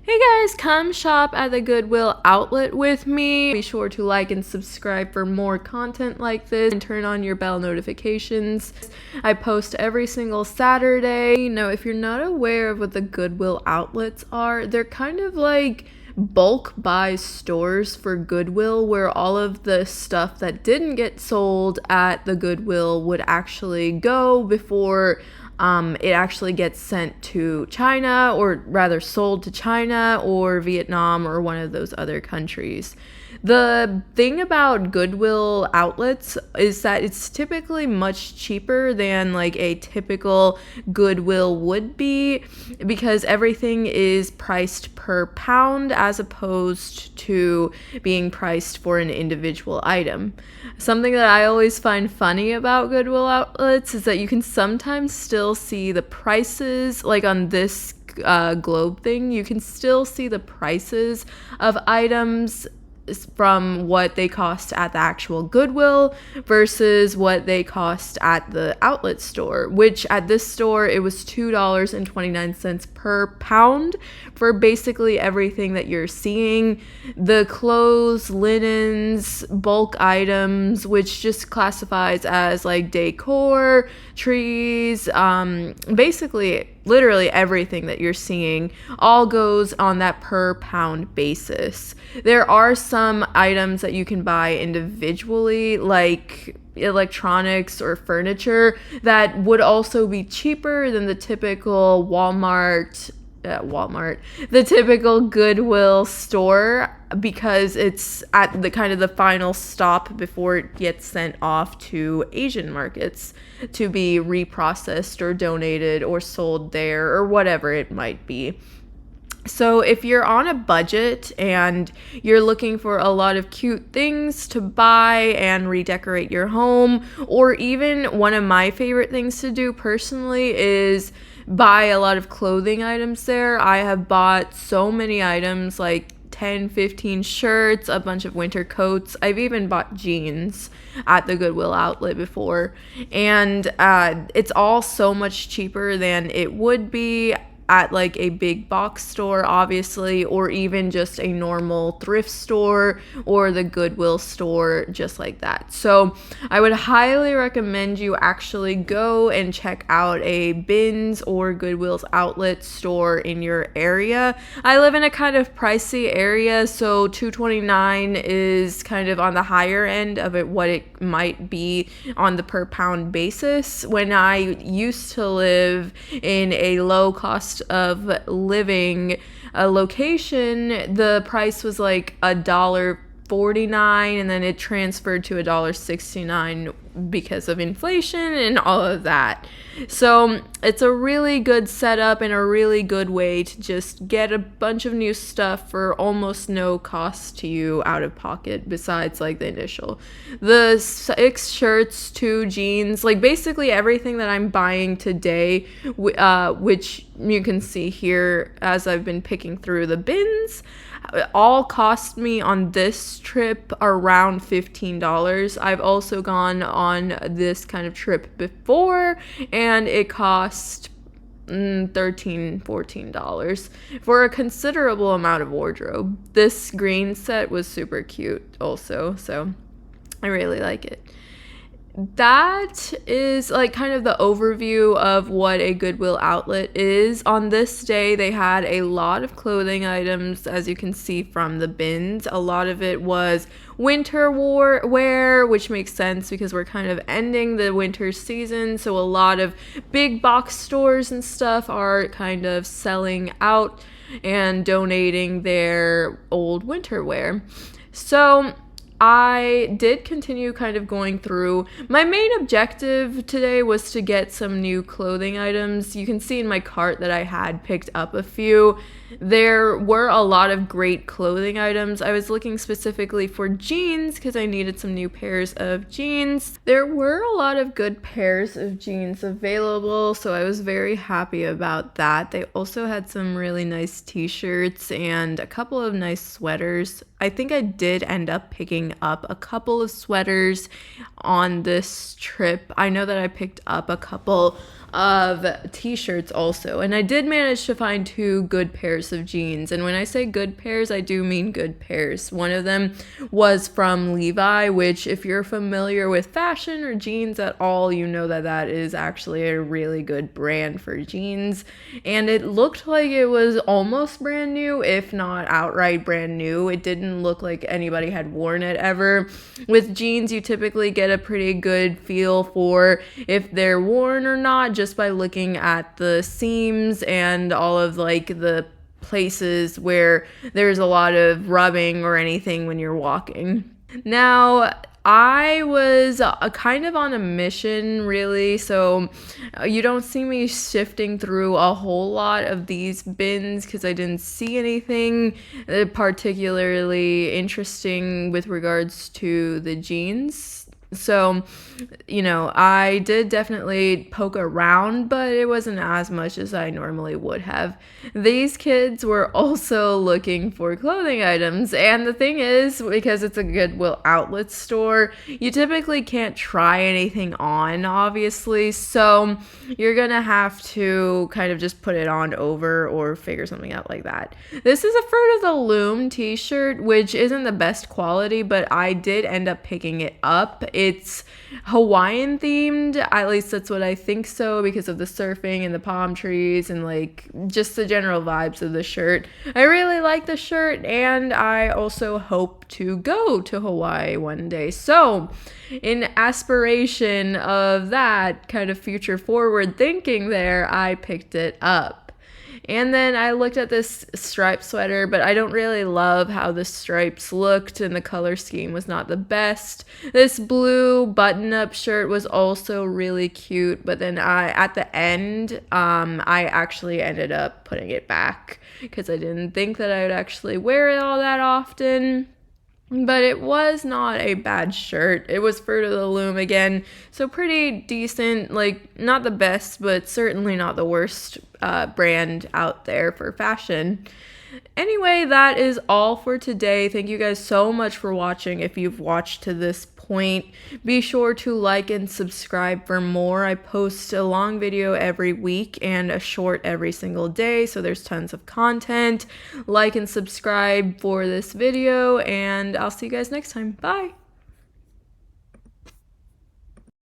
Hey guys, come shop at the Goodwill outlet with me. Be sure to like and subscribe for more content like this and turn on your bell notifications. I post every single Saturday. If you're not aware of what the Goodwill outlets are, they're kind of like bulk buy stores for Goodwill where all of the stuff that didn't get sold at the Goodwill would actually go before it actually gets sent to China, or rather sold to China or Vietnam or one of those other countries. The thing about Goodwill outlets is that it's typically much cheaper than like a typical Goodwill would be, because everything is priced per pound as opposed to being priced for an individual item. Something that I always find funny about Goodwill outlets is that you can sometimes still see the prices, like on this globe thing, you can still see the prices of items from what they cost at the actual Goodwill versus what they cost at the outlet store, which at this store it was $2.29 per pound for basically everything that you're seeing. The clothes, linens, bulk items, which just classifies as like decor, trees, basically literally everything that you're seeing all goes on that per pound basis. There are some items that you can buy individually, like electronics or furniture, that would also be cheaper than the typical the typical Goodwill store, because it's at the kind of the final stop before it gets sent off to Asian markets to be reprocessed or donated or sold there or whatever it might be. So if you're on a budget and you're looking for a lot of cute things to buy and redecorate your home, or even one of my favorite things to do personally is buy a lot of clothing items there. I have bought so many items, like 10, 15 shirts, a bunch of winter coats. I've even bought jeans at the Goodwill outlet before. And it's all so much cheaper than it would be at like a big box store, obviously, or even just a normal thrift store or the Goodwill store, just like that. So I would highly recommend you actually go and check out a Bins or Goodwill's outlet store in your area. I live in a kind of pricey area, so $2.29 is kind of on the higher end of it, what it might be on the per pound basis. When I used to live in a low cost of living location, the price was like $1.49, and then it transferred to $1.69 because of inflation and all of that. So it's a really good setup and a really good way to just get a bunch of new stuff for almost no cost to you out of pocket, besides like the initial. The 6 shirts, 2 jeans, like basically everything that I'm buying today, which you can see here as I've been picking through the bins, all cost me on this trip around $15. I've also gone on this kind of trip before, and it cost $13-14 for a considerable amount of wardrobe. This green set was super cute also, so I really like it. That is like kind of the overview of what a Goodwill outlet is. On this day, they had a lot of clothing items, as you can see from the bins. A lot of it was winter wear, which makes sense because we're kind of ending the winter season. So a lot of big box stores and stuff are kind of selling out and donating their old winter wear. So I did continue kind of going through. My main objective today was to get some new clothing items. You can see in my cart that I had picked up a few. There were a lot of great clothing items. I was looking specifically for jeans because I needed some new pairs of jeans. There were a lot of good pairs of jeans available, so I was very happy about that. They also had some really nice t-shirts and a couple of nice sweaters. I think I did end up picking up a couple of sweaters on this trip. I know that I picked up a couple of t-shirts also, and I did manage to find 2 good pairs of jeans. And when I say good pairs, I do mean good pairs. One of them was from Levi, which if you're familiar with fashion or jeans at all, you know that that is actually a really good brand for jeans. And it looked like it was almost brand new, if not outright brand new. It didn't look like anybody had worn it ever. With jeans, you typically get a pretty good feel for if they're worn or not just by looking at the seams and all of like the places where there's a lot of rubbing or anything when you're walking. Now, I was kind of on a mission, really, so you don't see me shifting through a whole lot of these bins because I didn't see anything particularly interesting with regards to the jeans. So, I did definitely poke around, but it wasn't as much as I normally would have. These kids were also looking for clothing items, and the thing is, because it's a Goodwill outlet store, you typically can't try anything on, obviously, so you're gonna have to kind of just put it on over or figure something out like that. This is a Fruit of the Loom t-shirt, which isn't the best quality, but I did end up picking it up. It's Hawaiian themed, at least that's what I think so, because of the surfing and the palm trees and like just the general vibes of the shirt. I really like the shirt, and I also hope to go to Hawaii one day. So in aspiration of that kind of future forward thinking there, I picked it up. And then I looked at this striped sweater, but I don't really love how the stripes looked and the color scheme was not the best. This blue button-up shirt was also really cute, but then at the end, I actually ended up putting it back because I didn't think that I would actually wear it all that often. But it was not a bad shirt. It was Fruit of the Loom again, so pretty decent, like not the best, but certainly not the worst brand out there for fashion. Anyway, that is all for today. Thank you guys so much for watching. If you've watched to this point, be sure to like and subscribe for more. I post a long video every week and a short every single day, so there's tons of content. Like and subscribe for this video, and I'll see you guys next time. Bye!